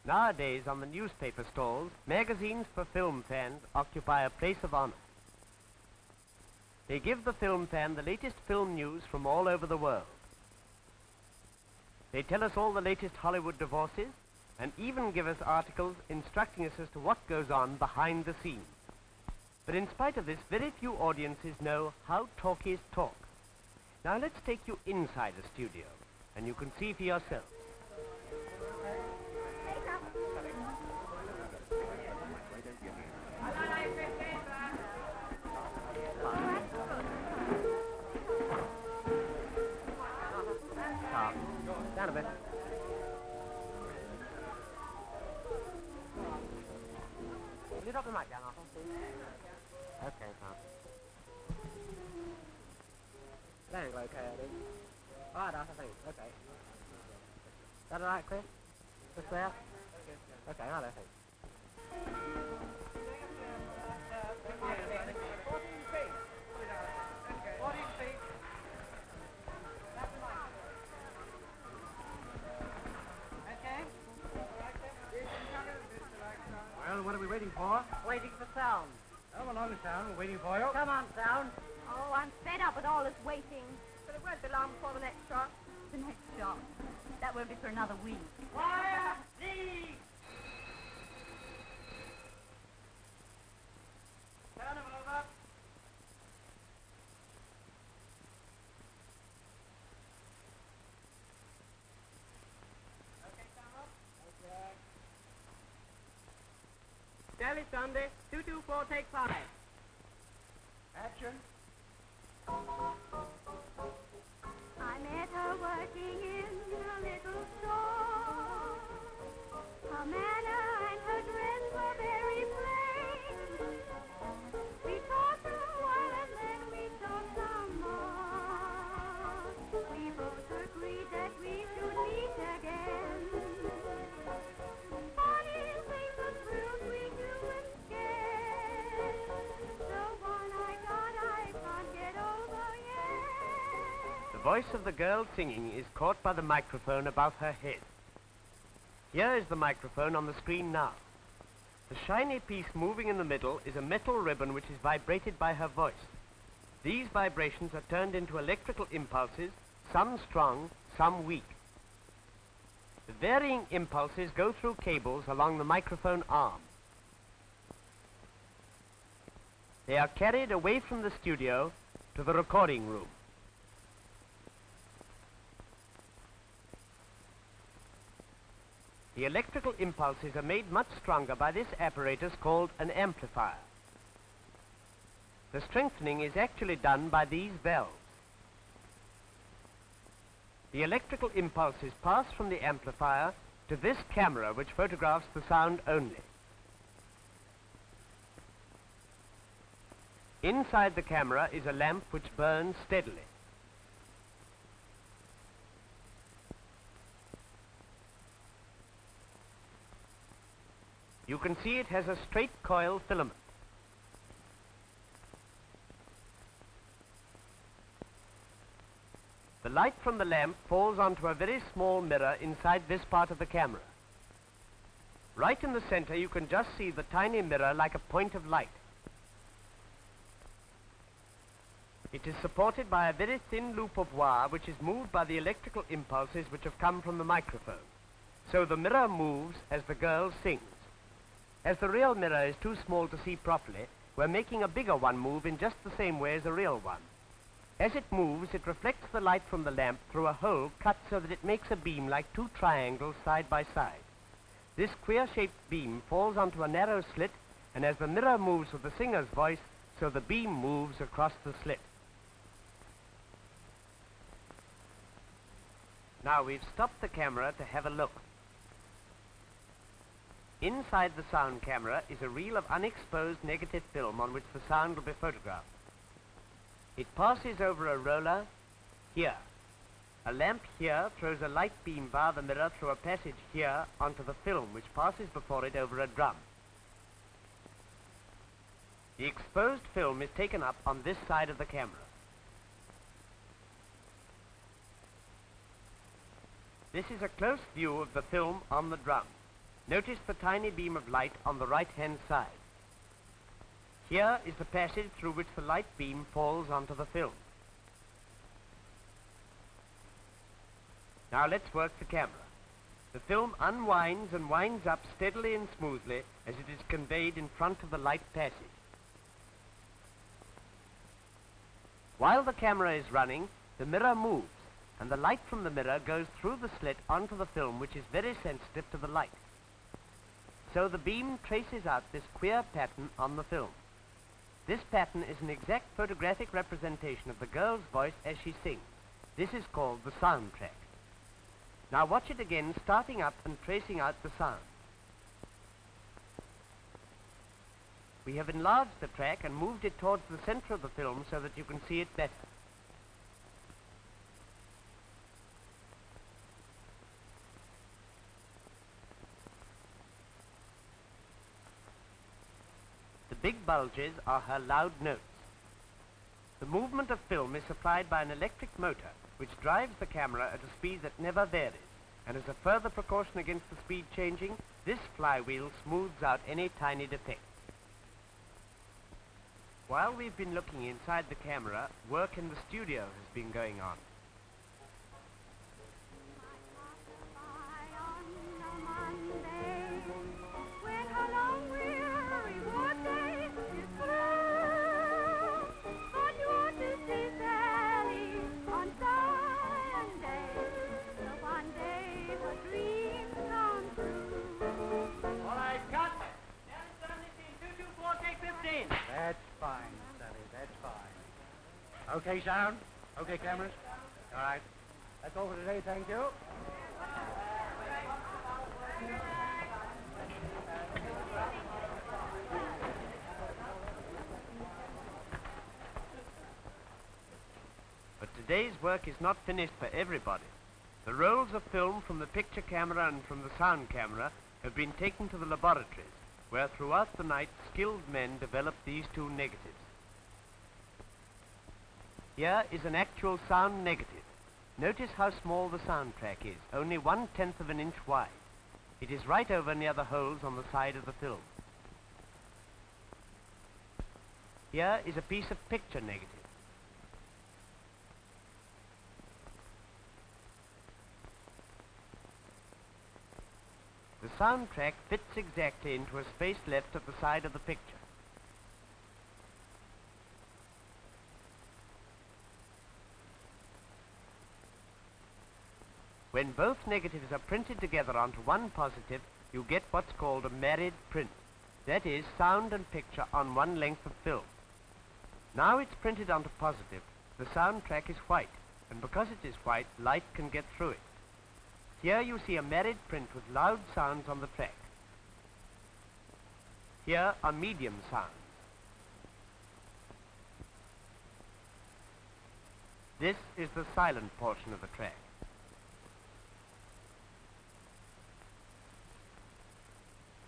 Nowadays, on the newspaper stalls, magazines for film fans occupy a place of honor. They give the film fan the latest film news from all over the world. They tell us all the latest Hollywood divorces and even give us articles instructing us as to what goes on behind the scenes. But in spite of this, very few audiences know how talkies talk. Now let's take you inside the studio, and you can see for yourself. Down a bit. Will you drop the mic down, Arthur, please? Okay, Tom. That angle okay, I think. All right, Arthur, thanks. Okay. Is that all right, Chris? Just there? Okay, all right, thanks. Well, what are we waiting for? Waiting for sound. Come along, Sound. We're waiting for you. Come on, sound. Oh, I'm fed up with all this waiting. But it won't be long before the next shot. The next shot. That won't be for another week. Fire! Lead! Turn him over. Okay, camera. Okay. Daily Sunday, 224, take 5. Action. I met her working in a little store. Her manner and her dress were very plain. We talked a while and then we talked some more. We both agreed that we should meet again. Funny things, the thrills we do and scared. The one I got I can't get over yet. The voice of the girl singing is caught by the microphone above her head. Here is the microphone on the screen now. The shiny piece moving in the middle is a metal ribbon which is vibrated by her voice. These vibrations are turned into electrical impulses, some strong, some weak. The varying impulses go through cables along the microphone arm. They are carried away from the studio to the recording room. The electrical impulses are made much stronger by this apparatus called an amplifier. The strengthening is actually done by these valves. The electrical impulses pass from the amplifier to this camera which photographs the sound only. Inside the camera is a lamp which burns steadily. You can see it has a straight coil filament. The light from the lamp falls onto a very small mirror inside this part of the camera. Right in the center you can just see the tiny mirror like a point of light. It is supported by a very thin loop of wire which is moved by the electrical impulses which have come from the microphone. So the mirror moves as the girl sings. As the real mirror is too small to see properly, we're making a bigger one move in just the same way as a real one. As it moves, it reflects the light from the lamp through a hole cut so that it makes a beam like two triangles side by side. This queer-shaped beam falls onto a narrow slit, and as the mirror moves with the singer's voice, so the beam moves across the slit. Now we've stopped the camera to have a look. Inside the sound camera is a reel of unexposed negative film on which the sound will be photographed. It passes over a roller here. A lamp here throws a light beam via the mirror through a passage here onto the film, which passes before it over a drum. The exposed film is taken up on this side of the camera. This is a close view of the film on the drum. Notice the tiny beam of light on the right-hand side. Here is the passage through which the light beam falls onto the film. Now let's work the camera. The film unwinds and winds up steadily and smoothly as it is conveyed in front of the light passage. While the camera is running, the mirror moves, and the light from the mirror goes through the slit onto the film, which is very sensitive to the light. So the beam traces out this queer pattern on the film. This pattern is an exact photographic representation of the girl's voice as she sings. This is called the soundtrack. Now watch it again, starting up and tracing out the sound. We have enlarged the track and moved it towards the center of the film so that you can see it better. The big bulges are her loud notes. The movement of film is supplied by an electric motor which drives the camera at a speed that never varies, and as a further precaution against the speed changing, this flywheel smooths out any tiny defect. While we've been looking inside the camera, work in the studio has been going on. That's fine, Sally, that's fine. Okay, sound? Okay, cameras? All right. That's all for today, thank you. But today's work is not finished for everybody. The rolls of film from the picture camera and from the sound camera have been taken to the laboratories, where throughout the night skilled men develop these two negatives. Here is an actual sound negative. Notice how small the soundtrack is, only 1/10 of an inch wide. It is right over near the holes on the side of the film. Here is a piece of picture negative. The soundtrack fits exactly into a space left at the side of the picture. When both negatives are printed together onto one positive, you get what's called a married print. That is, sound and picture on one length of film. Now it's printed onto positive, the soundtrack is white, and because it is white, light can get through it. Here you see a married print with loud sounds on the track. Here are medium sounds. This is the silent portion of the track.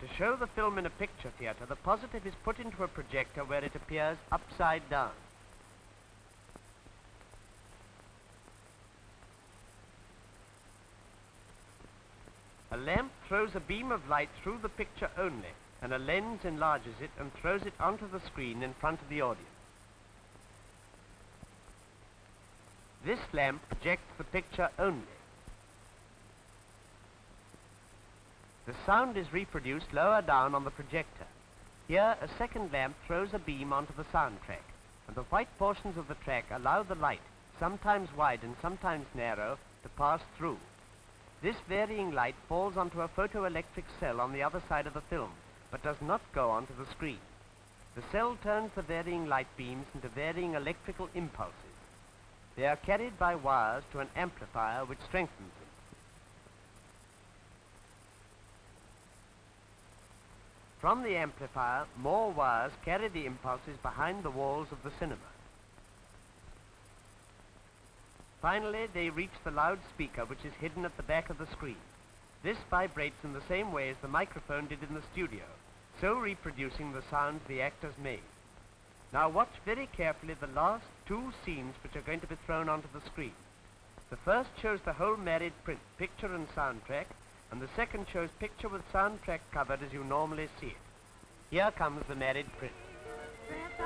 To show the film in a picture theater, the positive is put into a projector where it appears upside down. A lamp throws a beam of light through the picture only, and a lens enlarges it and throws it onto the screen in front of the audience. This lamp projects the picture only. The sound is reproduced lower down on the projector. Here, a second lamp throws a beam onto the soundtrack, and the white portions of the track allow the light, sometimes wide and sometimes narrow, to pass through. This varying light falls onto a photoelectric cell on the other side of the film, but does not go onto the screen. The cell turns the varying light beams into varying electrical impulses. They are carried by wires to an amplifier which strengthens them. From the amplifier, more wires carry the impulses behind the walls of the cinema. Finally, they reach the loudspeaker, which is hidden at the back of the screen. This vibrates in the same way as the microphone did in the studio, so reproducing the sounds the actors made. Now watch very carefully the last two scenes which are going to be thrown onto the screen. The first shows the whole married print, picture and soundtrack, and the second shows picture with soundtrack covered as you normally see it. Here comes the married print. Dress